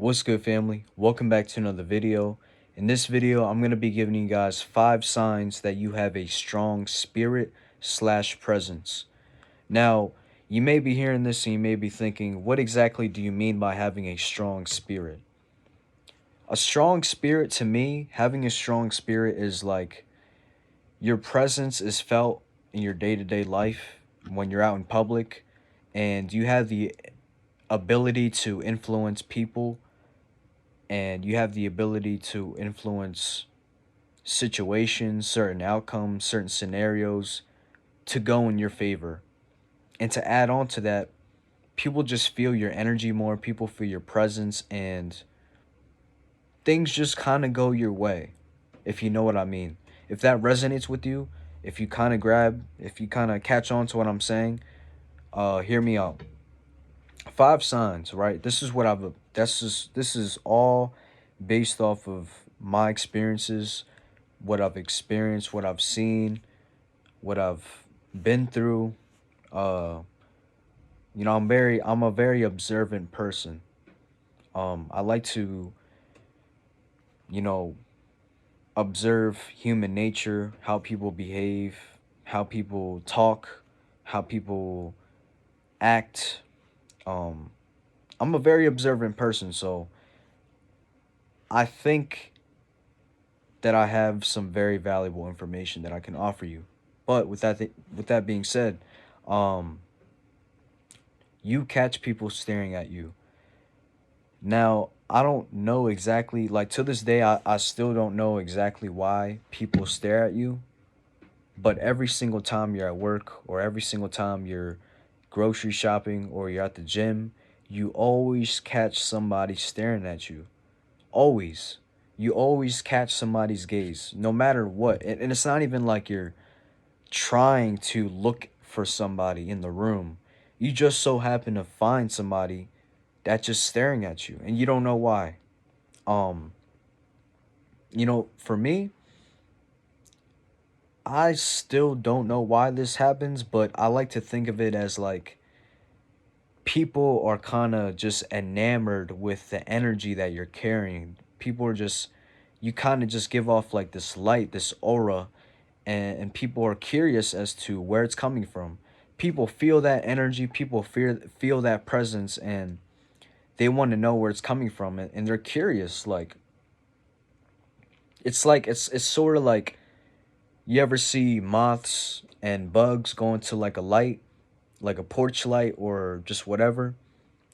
What's good, family? Welcome back to another video. In this video, I'm going to be giving you guys 5 signs that you have a strong spirit slash presence. Now, you may be hearing this and you may be thinking, what exactly do you mean by having a strong spirit? A strong spirit, to me, having a strong spirit is like your presence is felt in your day-to-day life when you're out in public, and you have the ability to influence people, and you have the ability to influence situations, certain outcomes, certain scenarios to go in your favor. And to add on to that, people just feel your energy more, people feel your presence, and things just kind of go your way, if you know what I mean. If that resonates with you, if you kind of catch on to what I'm saying, hear me out. 5 signs, right? This is all based off of my experiences, what I've experienced, what I've seen, what I've been through. Uh, I'm a very observant person. I like to, you know, observe human nature, how people behave, how people talk, how people act. Um, I'm a very observant person, so I think that I have some very valuable information that I can offer you. But with that being said, um, you catch people staring at you. Now, I don't know exactly, like to this day, I still don't know exactly why people stare at you. But every single time you're at work, or every single time you're grocery shopping, or you're at the gym, you always catch somebody staring at you. Always. You always catch somebody's gaze, no matter what. And it's not even like you're trying to look for somebody in the room. You just so happen to find somebody that's just staring at you and you don't know why. Um, for me, I still don't know why this happens, but I like to think of it as like people are kind of just enamored with the energy that you're carrying. People are just, you kind of just give off like this light, this aura, and people are curious as to where it's coming from. People feel that energy, people feel that presence, and they want to know where it's coming from, and they're curious. Like it's sort of like, you ever see moths and bugs going to like a light, like a porch light or just whatever.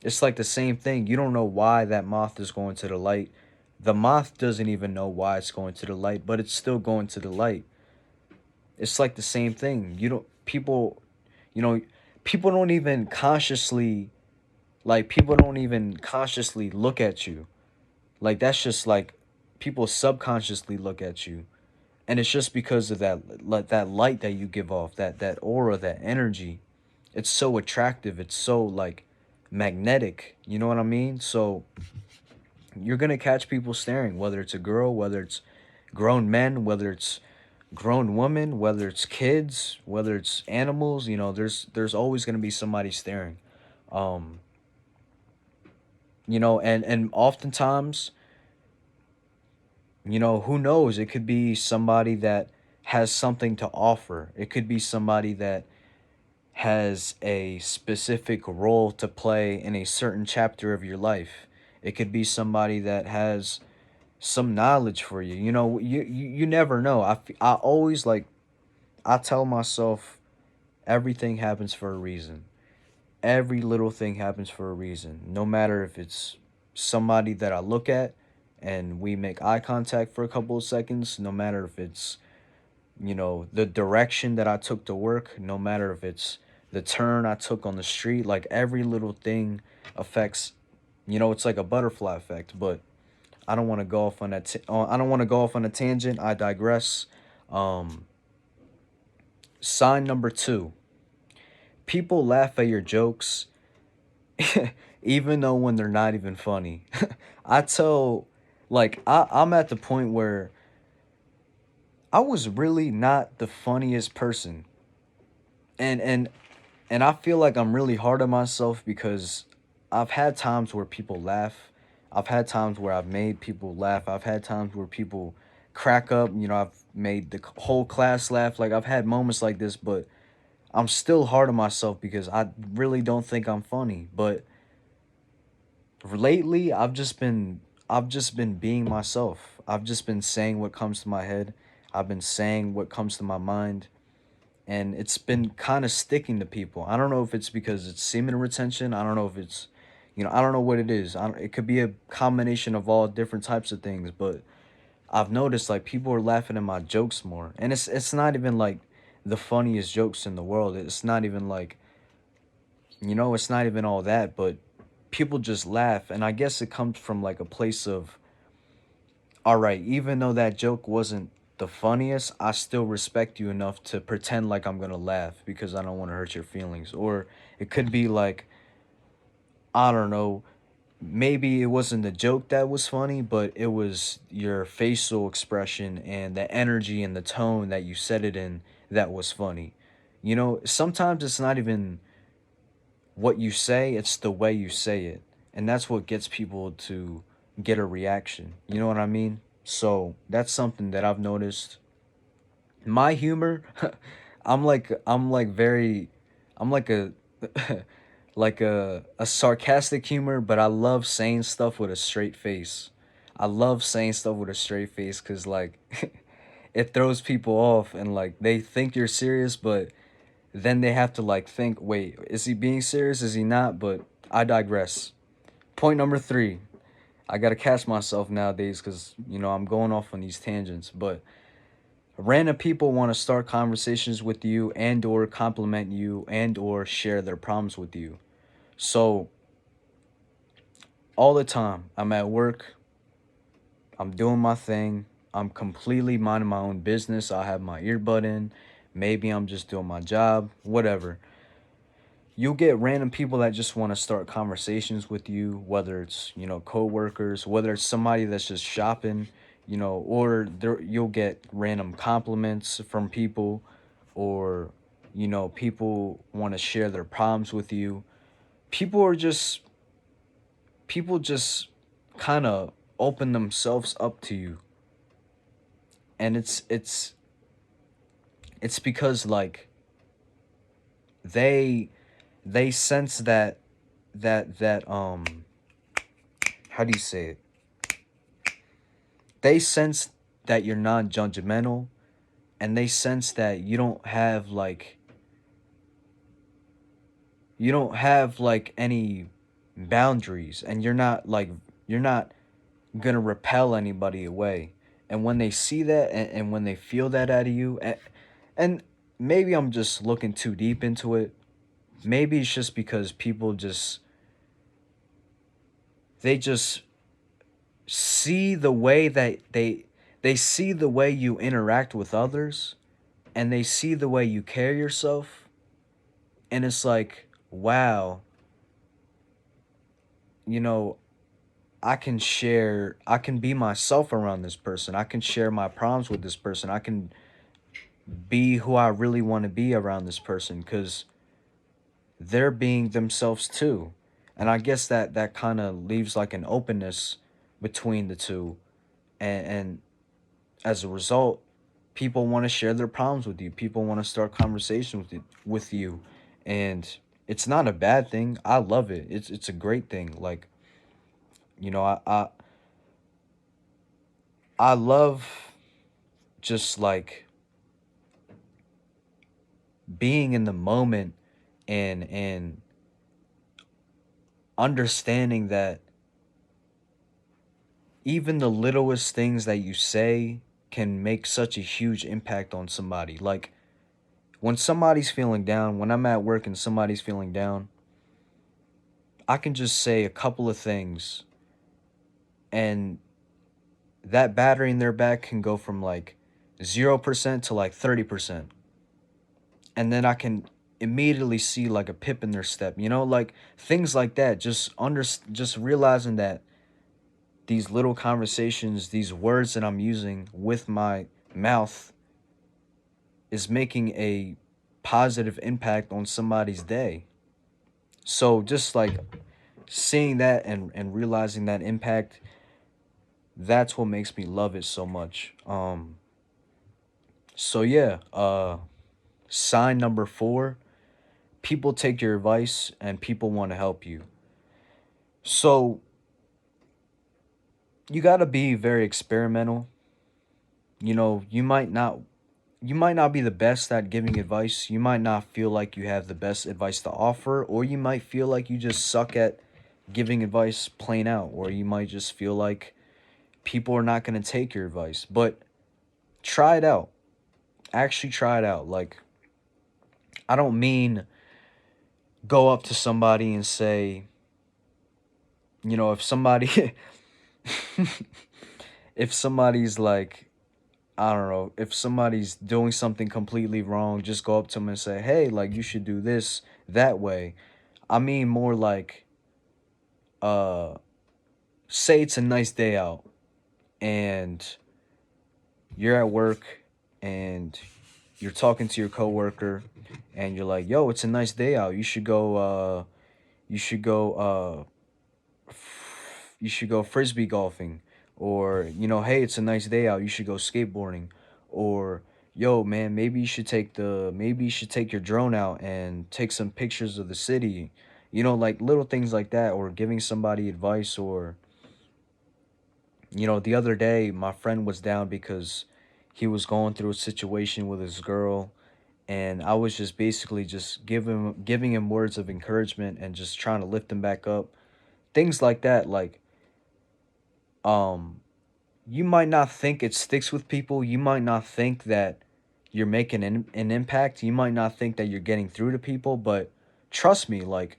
It's like the same thing. You don't know why that moth is going to the light. The moth doesn't even know why it's going to the light, but it's still going to the light. It's like the same thing. You know, people don't even consciously, people don't even consciously look at you. Like that's just like people subconsciously look at you. And it's just because of that light that you give off, that aura, that energy. It's so attractive. It's so like magnetic. You know what I mean? So you're gonna catch people staring, whether it's a girl, whether it's grown men, whether it's grown women, whether it's kids, whether it's animals. There's always gonna be somebody staring. Um, and oftentimes, who knows? It could be somebody that has something to offer. It could be somebody that has a specific role to play in a certain chapter of your life. It could be somebody that has some knowledge for you. You never know. I always like, I tell myself everything happens for a reason. Every little thing happens for a reason. No matter if it's somebody that I look at and we make eye contact for a couple of seconds, no matter if it's, the direction that I took to work, no matter if it's the turn I took on the street, like every little thing affects, it's like a butterfly effect. But I don't want to go off on I don't want to go off on a tangent. I digress. Um, Sign number 2: people laugh at your jokes, even though when they're not even funny. I tell, I'm at the point where I was really not the funniest person, and and and I feel like I'm really hard on myself because I've had times where people laugh, I've had times where I've made people laugh. I've had times where people crack up. I've made the whole class laugh. Like, I've had moments like this, but I'm still hard on myself because I really don't think I'm funny. But lately, I've just been being myself. I've just been saying what comes to my head. I've been saying what comes to my mind, and it's been kind of sticking to people. I don't know if it's because it's semen retention. I don't know if it's, I don't know what it is. It could be a combination of all different types of things, but I've noticed like people are laughing at my jokes more, and it's not even like the funniest jokes in the world. It's not even like, it's not even all that, but people just laugh, and I guess it comes from like a place of, all right, even though that joke wasn't the funniest, I still respect you enough to pretend like I'm gonna laugh because I don't want to hurt your feelings. Or it could be like, I don't know, maybe it wasn't the joke that was funny, but it was your facial expression and the energy and the tone that you said it in that was funny. Sometimes it's not even what you say, it's the way you say it. And that's what gets people to get a reaction. You know what I mean? So that's something that I've noticed. My humor, I'm like very, I'm like a like a sarcastic humor, but I love saying stuff with a straight face. I love saying stuff with a straight face because like it throws people off and like they think you're serious, but then they have to like think, wait, is he being serious? Is he not? But I digress. Point number three. I gotta catch myself nowadays because I'm going off on these tangents. But random people want to start conversations with you and or compliment you and or share their problems with you. So all the time, I'm at work, I'm doing my thing, I'm completely minding my own business. I have my earbud in. Maybe I'm just doing my job, whatever. You'll get random people that just want to start conversations with you, whether it's, coworkers, whether it's somebody that's just shopping, or you'll get random compliments from people, or, people want to share their problems with you. People are just, people just kind of open themselves up to you. And it's because like they they sense that how do you say it? They sense that you're non-judgmental, and they sense that you don't have like any boundaries, and you're not gonna repel anybody away. And when they see that, and when they feel that out of you, and maybe I'm just looking too deep into it. Maybe it's just because people just see the way that they see the way you interact with others, and they see the way you carry yourself, and it's like, wow, you know I can be myself around this person. I can share my problems with this person. I can be who I really want to be around this person because they're being themselves too. And I guess that kind of leaves like an openness between the two. And as a result, people want to share their problems with you. People want to start conversations with you. And it's not a bad thing. I love it. It's a great thing. Like, you know, I love just like being in the moment, and understanding that even the littlest things that you say can make such a huge impact on somebody. Like when somebody's feeling down, when I'm at work and somebody's feeling down, I can just say a couple of things, and that battery in their back can go from like 0% to like 30%. And then I can immediately see like a pip in their step, like things like that. Just realizing that these little conversations, these words that I'm using with my mouth is making a positive impact on somebody's day. So just like seeing that and realizing that impact, that's what makes me love it so much. So yeah, sign number 4, people take your advice and people want to help you. So you got to be very experimental. You might not be the best at giving advice. You might not feel like you have the best advice to offer, or you might feel like you just suck at giving advice plain out, or you might just feel like people are not going to take your advice. But try it out. Actually try it out. Like, I don't mean go up to somebody and say, if somebody if somebody's like, I don't know, if somebody's doing something completely wrong, just go up to them and say, "Hey, like you should do this that way." I mean more like, uh say it's a nice day out and you're at work and you're talking to your coworker and you're like, "Yo, it's a nice day out. You should go you should go frisbee golfing," or, "Hey, it's a nice day out. You should go skateboarding," or, "Yo, man, maybe you should take your drone out and take some pictures of the city." Like little things like that, or giving somebody advice. Or, the other day my friend was down because he was going through a situation with his girl, and I was just basically just giving him words of encouragement and just trying to lift him back up. Things like that. Like, um you might not think it sticks with people. You might not think that you're making an impact. You might not think that you're getting through to people, but trust me, like,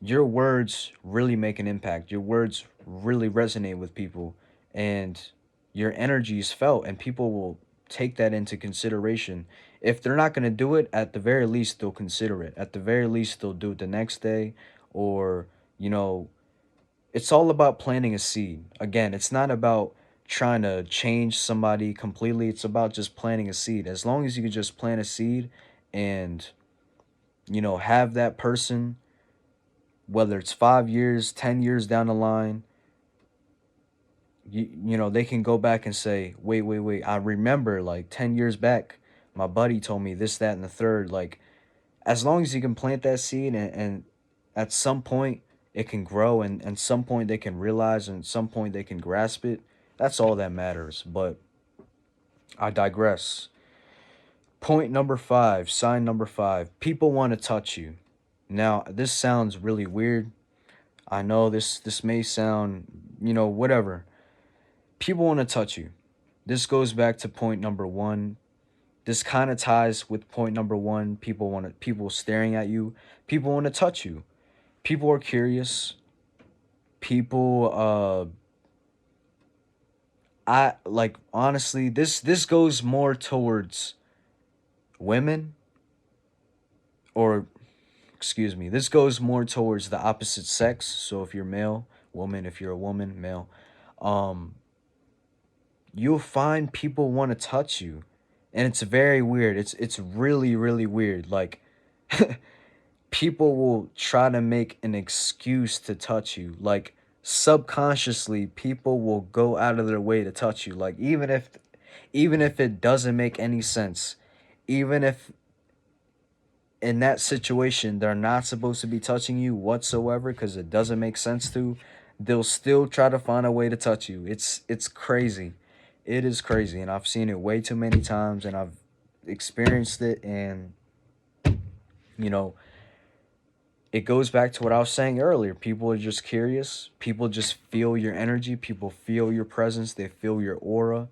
your words really make an impact. Your words really resonate with people, and your energy is felt, and people will take that into consideration. If they're not going to do it, at the very least, they'll consider it. At the very least, they'll do it the next day, or, you know, it's all about planting a seed. Again, it's not about trying to change somebody completely. It's about just planting a seed. As long as you can just plant a seed and, have that person, whether it's 5 years, 10 years down the line, they can go back and say, wait, wait, wait, I remember like 10 years back, my buddy told me this, that, and the third. Like, as long as you can plant that seed, and at some point it can grow, and some point they can realize, and some point they can grasp it, that's all that matters. But I digress. Point number 5, sign number 5, people want to touch you. Now, this sounds really weird. I know this may sound, whatever. People want to touch you. This goes back to point number 1. This kind of ties with point number 1. People staring at you. People want to touch you. People are curious. People I like, honestly, this goes more towards women, or excuse me, this goes more towards the opposite sex. So if you're male, woman; if you're a woman, male. Um you'll find people want to touch you, and it's very weird. It's really, really weird. Like, people will try to make an excuse to touch you. Like, subconsciously, people will go out of their way to touch you. Like, even if it doesn't make any sense, even if in that situation they're not supposed to be touching you whatsoever because it doesn't make sense to, they'll still try to find a way to touch you. It's crazy. It is crazy, and I've seen it way too many times, and I've experienced it. And, you know it goes back to what I was saying earlier. People are just curious. People just feel your energy. People feel your presence. They feel your aura.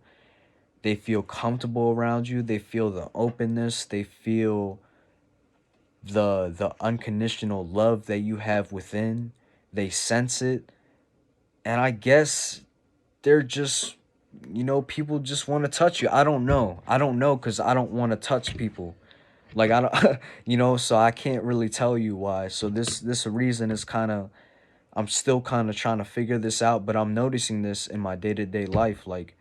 They feel comfortable around you. They feel the openness. They feel the unconditional love that you have within. They sense it. And I guess they're just, people just want to touch you. I don't know because I don't want to touch people. Like, I don't, so I can't really tell you why. So this reason is kind of, I'm still kind of trying to figure this out, but I'm noticing this in my day-to-day life. Like,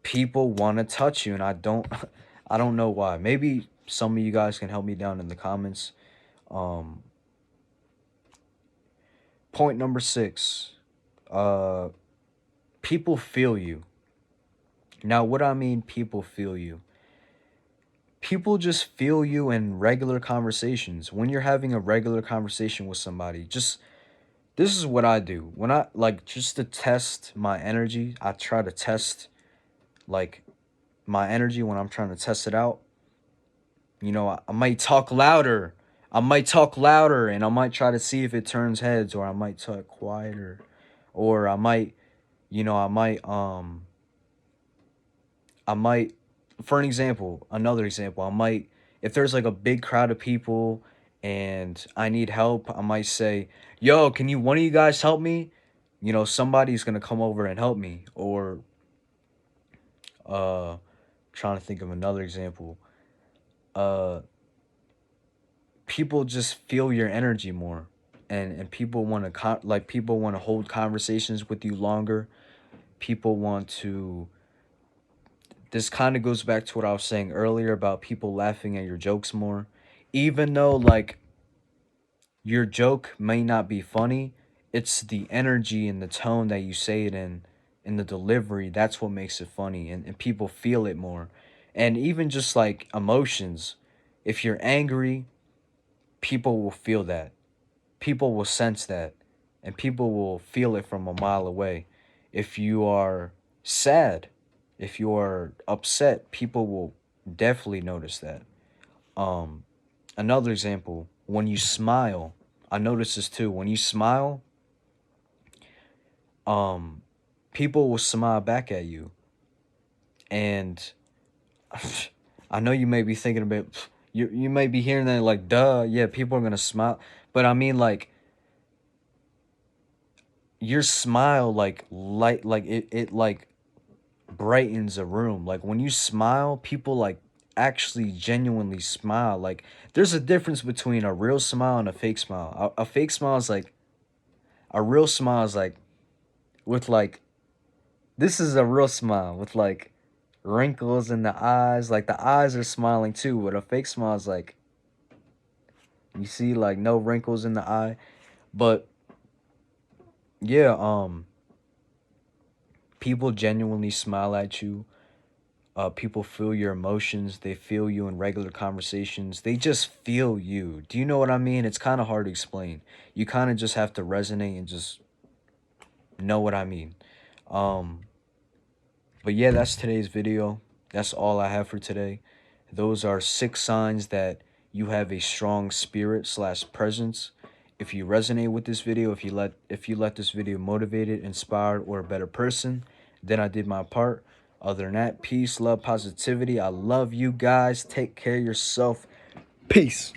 people want to touch you, and I don't I don't know why. Maybe some of you guys can help me down in the comments. Um Point number 6. Uh, People feel you. Now, what I mean, people feel you. People just feel you in regular conversations. When you're having a regular conversation with somebody, just this is what I do. When I like just to test my energy, I try to test like my energy when I'm trying to test it out. I might talk louder. I might talk louder and I might try to see if it turns heads, or I might talk quieter, or I might, for an example, another example, I might, if there's like a big crowd of people and I need help, I might say, yo, can one of you guys help me? Somebody's going to come over and help me. Or, uh, trying to think of another example. Uh, People just feel your energy more. And people want to, people want to hold conversations with you longer. People want to, this kind of goes back to what I was saying earlier about people laughing at your jokes more. Even though, like, your joke may not be funny, it's the energy and the tone that you say it in the delivery, that's what makes it funny. And people feel it more. And even just like emotions, if you're angry, people will feel that. People will sense that. And people will feel it from a mile away. If you are sad, if you are upset, people will definitely notice that. Um, Another example, when you smile, I notice this too. When you smile, um, people will smile back at you. And I know you may be thinking about, you may be hearing that like, duh, yeah, people are gonna smile. But I mean, like, your smile, like, light, like, it like brightens a room. Like when you smile, people like actually genuinely smile. Like there's a difference between a real smile and a fake smile. A fake smile is like, a real smile is like with like, this is a real smile with like wrinkles in the eyes. Like the eyes are smiling too, but a fake smile is like, you see like no wrinkles in the eye. But yeah, people genuinely smile at you. People feel your emotions. They feel you in regular conversations. They just feel you. Do you know what I mean? It's kind of hard to explain. You kind of just have to resonate and just know what I mean. Um, but yeah, that's today's video. That's all I have for today. Those are 6 signs that you have a strong spirit slash presence. If you resonate with this video, if you let this video motivated, inspired, or a better person, then I did my part. Other than that, peace, love, positivity. I love you guys. Take care of yourself. Peace.